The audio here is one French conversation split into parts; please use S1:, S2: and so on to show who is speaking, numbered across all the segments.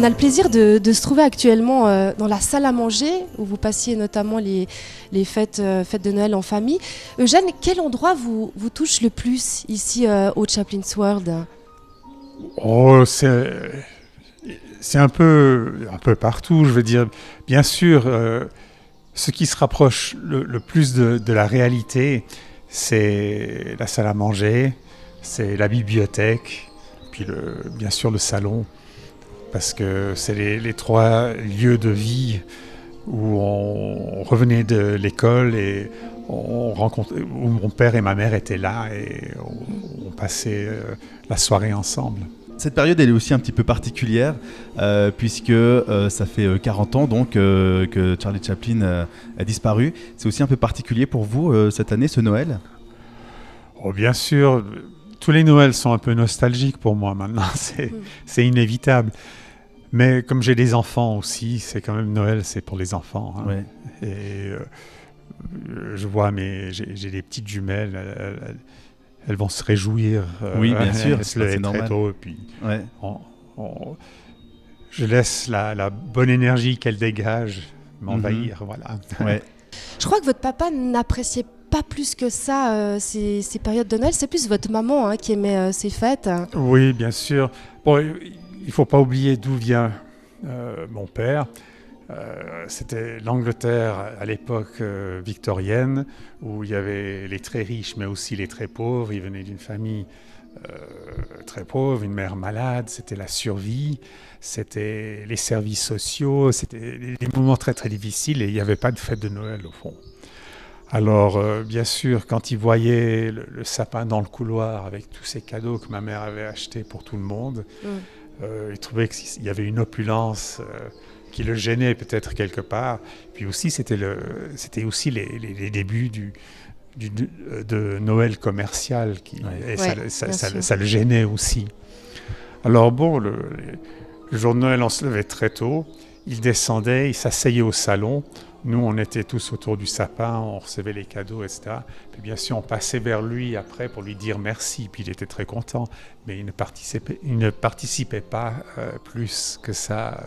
S1: On a le plaisir de se trouver actuellement dans la salle à manger où vous passiez notamment les fêtes de Noël en famille. Eugène, quel endroit vous touche le plus ici au Chaplin's World ?
S2: Oh, c'est un peu partout, je veux dire. Bien sûr, ce qui se rapproche le plus de la réalité, c'est la salle à manger, c'est la bibliothèque, puis bien sûr le salon, parce que c'est les trois lieux de vie où on revenait de l'école et où mon père et ma mère étaient là et on passait la soirée ensemble.
S3: Cette période, elle est aussi un petit peu particulière, puisque ça fait 40 ans donc, que Charlie Chaplin a disparu. C'est aussi un peu particulier pour vous cette année, ce Noël ?
S2: Oh, bien sûr, tous les Noëls sont un peu nostalgiques pour moi maintenant, c'est inévitable. Mais comme j'ai des enfants aussi, c'est quand même Noël, c'est pour les enfants. Hein.
S3: Ouais.
S2: Et je vois, j'ai des petites jumelles, elles vont se réjouir.
S3: Oui, bien sûr,
S2: elles se lèvent très tôt. Et puis
S3: ouais.
S2: Je laisse la bonne énergie qu'elles dégagent m'envahir. Voilà.
S3: Ouais.
S1: Je crois que votre papa n'appréciait pas plus que ça ces périodes de Noël. C'est plus votre maman qui aimait ces fêtes.
S2: Oui, bien sûr. Bon, il ne faut pas oublier d'où vient mon père. C'était l'Angleterre à l'époque victorienne, où il y avait les très riches, mais aussi les très pauvres. Il venait d'une famille très pauvre, une mère malade, c'était la survie, c'était les services sociaux, c'était des moments très très difficiles et il n'y avait pas de fête de Noël au fond. Alors bien sûr, quand il voyait le sapin dans le couloir avec tous ces cadeaux que ma mère avait achetés pour tout le monde, il trouvait qu'il y avait une opulence qui le gênait peut-être quelque part. Puis aussi, c'était aussi les débuts de Noël commercial et ça le gênait aussi. Alors bon, le jour de Noël, on se levait très tôt, il descendait, il s'asseyait au salon. Nous, on était tous autour du sapin, on recevait les cadeaux, etc. Puis bien sûr, on passait vers lui après pour lui dire merci. Puis il était très content, mais il ne participait pas plus que ça.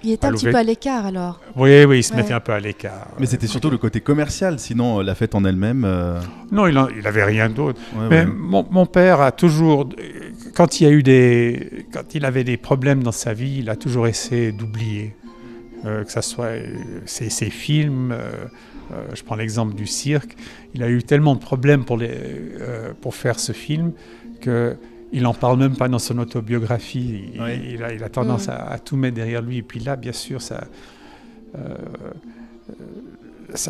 S1: Il était un petit peu à l'écart alors.
S2: Oui, il se mettait un peu à l'écart.
S3: Mais c'était surtout le côté commercial, sinon la fête en elle-même...
S2: Non, il n'avait rien d'autre.
S3: Ouais,
S2: mais
S3: ouais.
S2: Mon père a toujours, quand il avait des problèmes dans sa vie, il a toujours essayé d'oublier. Que ce soit ses films, je prends l'exemple du cirque, il a eu tellement de problèmes pour faire ce film qu'il n'en parle même pas dans son autobiographie.
S3: Oui.
S2: Il a tendance à tout mettre derrière lui. Et puis là, bien sûr, sa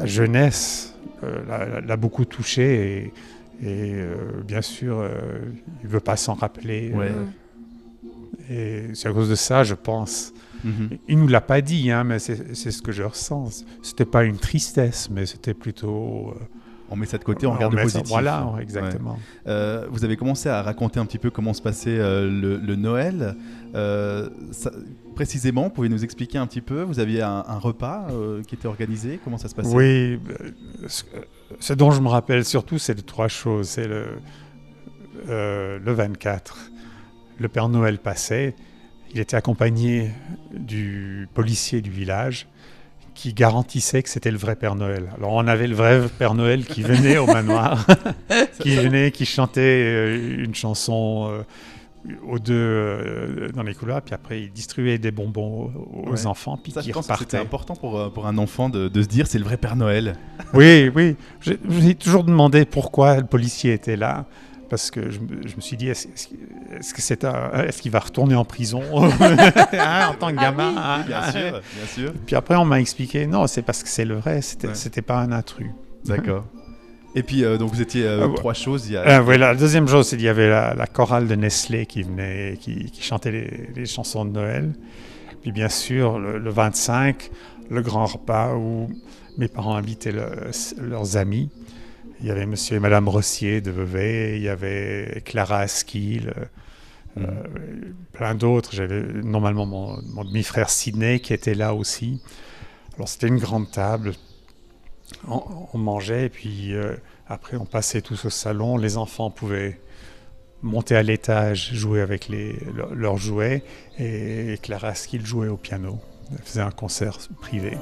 S2: jeunesse l'a beaucoup touché et bien sûr, il ne veut pas s'en rappeler.
S3: Ouais.
S2: Et c'est à cause de ça, je pense. Il ne nous l'a pas dit, mais c'est ce que je ressens. C'était pas une tristesse, mais c'était plutôt...
S3: on met ça de côté, on regarde le positif.
S2: Voilà, exactement.
S3: Ouais. Vous avez commencé à raconter un petit peu comment se passait le Noël. Précisément, vous pouvez nous expliquer un petit peu? Vous aviez un repas qui était organisé? Comment ça se passait?
S2: Oui, ce dont je me rappelle surtout, c'est de trois choses. C'est le 24, le Père Noël passait. Il était accompagné du policier du village qui garantissait que c'était le vrai Père Noël. Alors on avait le vrai Père Noël qui venait au manoir, qui chantait une chanson aux deux dans les couloirs, puis après il distribuait des bonbons aux enfants, puis qui repartaient.
S3: C'était important pour un enfant de se dire c'est le vrai Père Noël.
S2: Oui. J'ai toujours demandé pourquoi le policier était là. Parce que je me suis dit, est-ce qu'il va retourner en prison en tant que gamin?
S3: Oui, bien sûr.
S2: Puis après, on m'a expliqué, non, c'est parce que c'est le vrai, c'était pas un intrus.
S3: D'accord. Et puis, donc vous étiez trois choses.
S2: Voilà, la deuxième chose, c'est qu'il y avait la chorale de Nestlé qui venait, qui chantait les chansons de Noël. Puis bien sûr, le 25, le grand repas où mes parents invitaient leurs amis. Il y avait monsieur et madame Rossier de Vevey, il y avait Clara Askill, plein d'autres. J'avais normalement mon demi-frère Sidney qui était là aussi. Alors c'était une grande table, on mangeait et puis après on passait tous au salon. Les enfants pouvaient monter à l'étage, jouer avec leurs jouets, et Clara Skil jouait au piano. Elle faisait un concert privé.